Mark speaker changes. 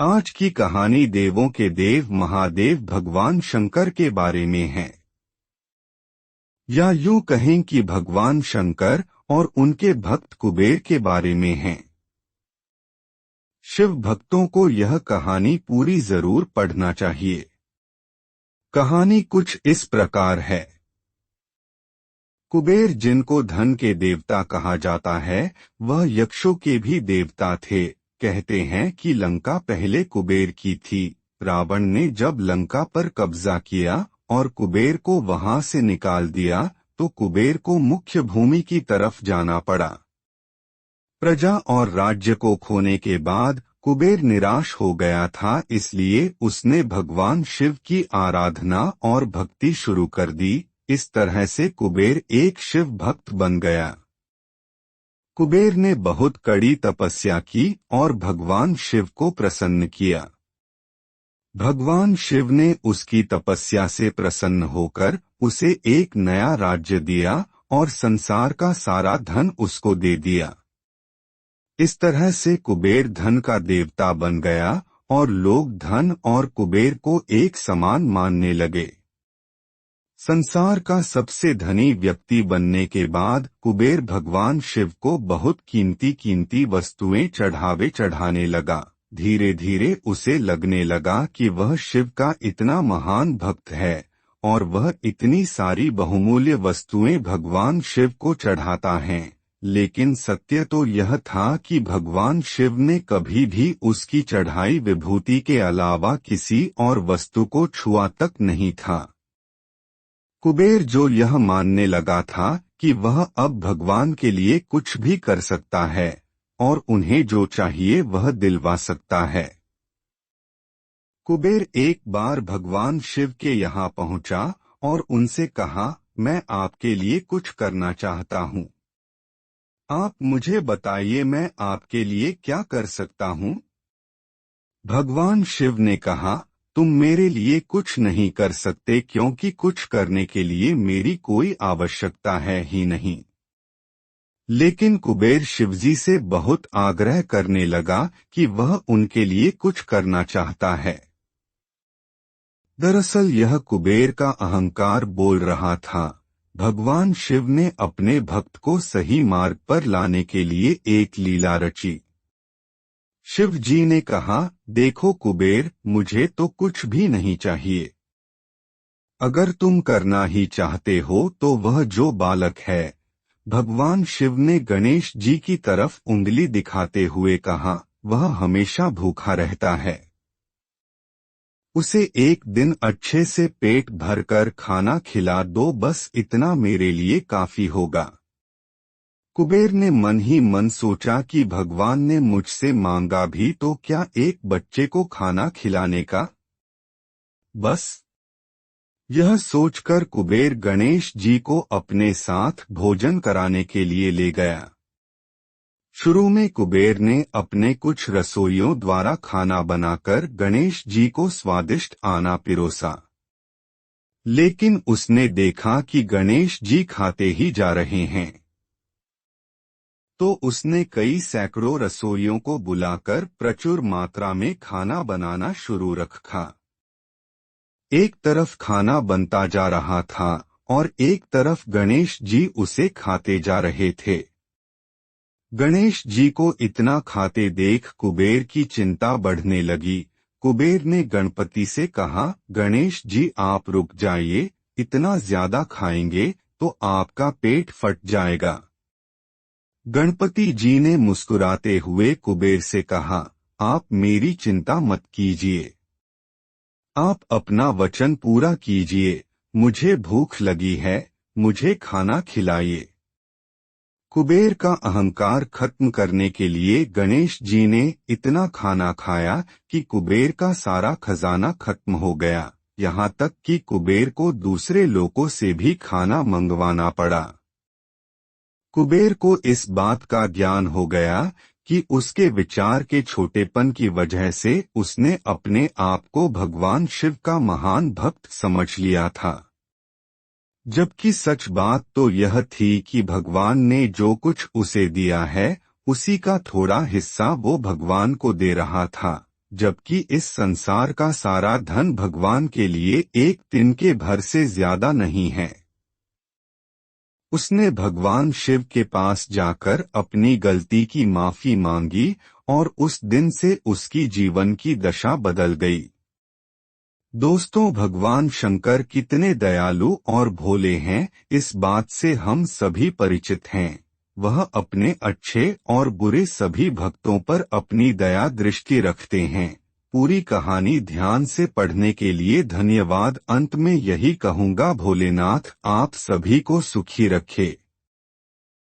Speaker 1: आज की कहानी देवों के देव महादेव भगवान शंकर के बारे में है। या यूं कहें कि भगवान शंकर और उनके भक्त कुबेर के बारे में है। शिव भक्तों को यह कहानी पूरी जरूर पढ़ना चाहिए। कहानी कुछ इस प्रकार है। कुबेर, जिनको धन के देवता कहा जाता है, वह यक्षों के भी देवता थे। कहते हैं कि लंका पहले कुबेर की थी। रावण ने जब लंका पर कब्जा किया और कुबेर को वहां से निकाल दिया तो कुबेर को मुख्य भूमि की तरफ जाना पड़ा। प्रजा और राज्य को खोने के बाद कुबेर निराश हो गया था, इसलिए उसने भगवान शिव की आराधना और भक्ति शुरू कर दी। इस तरह से कुबेर एक शिव भक्त बन गया। कुबेर ने बहुत कड़ी तपस्या की और भगवान शिव को प्रसन्न किया। भगवान शिव ने उसकी तपस्या से प्रसन्न होकर उसे एक नया राज्य दिया और संसार का सारा धन उसको दे दिया। इस तरह से कुबेर धन का देवता बन गया और लोग धन और कुबेर को एक समान मानने लगे। संसार का सबसे धनी व्यक्ति बनने के बाद कुबेर भगवान शिव को बहुत कीमती वस्तुएं चढ़ाने लगा। धीरे धीरे उसे लगने लगा कि वह शिव का इतना महान भक्त है और वह इतनी सारी बहुमूल्य वस्तुएं भगवान शिव को चढ़ाता है। लेकिन सत्य तो यह था कि भगवान शिव ने कभी भी उसकी चढ़ाई विभूति के अलावा किसी और वस्तु को छुआ तक नहीं था। कुबेर जो यह मानने लगा था कि वह अब भगवान के लिए कुछ भी कर सकता है और उन्हें जो चाहिए वह दिलवा सकता है। कुबेर एक बार भगवान शिव के यहाँ पहुंचा और उनसे कहा, मैं आपके लिए कुछ करना चाहता हूँ। आप मुझे बताइए मैं आपके लिए क्या कर सकता हूँ। भगवान शिव ने कहा, तुम मेरे लिए कुछ नहीं कर सकते क्योंकि कुछ करने के लिए मेरी कोई आवश्यकता है ही नहीं। लेकिन कुबेर शिवजी से बहुत आग्रह करने लगा कि वह उनके लिए कुछ करना चाहता है। दरअसल यह कुबेर का अहंकार बोल रहा था। भगवान शिव ने अपने भक्त को सही मार्ग पर लाने के लिए एक लीला रची। शिव जी ने कहा, देखो कुबेर, मुझे तो कुछ भी नहीं चाहिए। अगर तुम करना ही चाहते हो तो वह जो बालक है। भगवान शिव ने गणेश जी की तरफ उंगली दिखाते हुए कहा, वह हमेशा भूखा रहता है। उसे एक दिन अच्छे से पेट भरकर खाना खिला दो, बस इतना मेरे लिए काफी होगा। कुबेर ने मन ही मन सोचा कि भगवान ने मुझसे मांगा भी तो क्या एक बच्चे को खाना खिलाने का। बस यह सोचकर कुबेर गणेश जी को अपने साथ भोजन कराने के लिए ले गया। शुरू में कुबेर ने अपने कुछ रसोइयों द्वारा खाना बनाकर गणेश जी को स्वादिष्ट आना पिरोसा। लेकिन उसने देखा कि गणेश जी खाते ही जा रहे हैं, तो उसने कई सैकड़ों रसोइयों को बुलाकर प्रचुर मात्रा में खाना बनाना शुरू रखा। एक तरफ खाना बनता जा रहा था और एक तरफ गणेश जी उसे खाते जा रहे थे। गणेश जी को इतना खाते देख कुबेर की चिंता बढ़ने लगी। कुबेर ने गणपति से कहा, गणेश जी आप रुक जाइए, इतना ज्यादा खाएंगे तो आपका पेट फट जाएगा। गणपति जी ने मुस्कुराते हुए कुबेर से कहा, आप मेरी चिंता मत कीजिए, आप अपना वचन पूरा कीजिए, मुझे भूख लगी है, मुझे खाना खिलाइए। कुबेर का अहंकार खत्म करने के लिए गणेश जी ने इतना खाना खाया कि कुबेर का सारा खजाना खत्म हो गया, यहाँ तक कि कुबेर को दूसरे लोगों से भी खाना मंगवाना पड़ा। कुबेर को इस बात का ज्ञान हो गया कि उसके विचार के छोटेपन की वजह से उसने अपने आप को भगवान शिव का महान भक्त समझ लिया था। जबकि सच बात तो यह थी कि भगवान ने जो कुछ उसे दिया है उसी का थोड़ा हिस्सा वो भगवान को दे रहा था। जबकि इस संसार का सारा धन भगवान के लिए एक तिनके भर से ज्यादा नहीं है। उसने भगवान शिव के पास जाकर अपनी गलती की माफी मांगी और उस दिन से उसकी जीवन की दशा बदल गई। दोस्तों, भगवान शंकर कितने दयालु और भोले हैं, इस बात से हम सभी परिचित हैं। वह अपने अच्छे और बुरे सभी भक्तों पर अपनी दया दृष्टि रखते हैं। पूरी कहानी ध्यान से पढ़ने के लिए धन्यवाद। अंत में यही कहूँगा, भोलेनाथ आप सभी को सुखी रखे।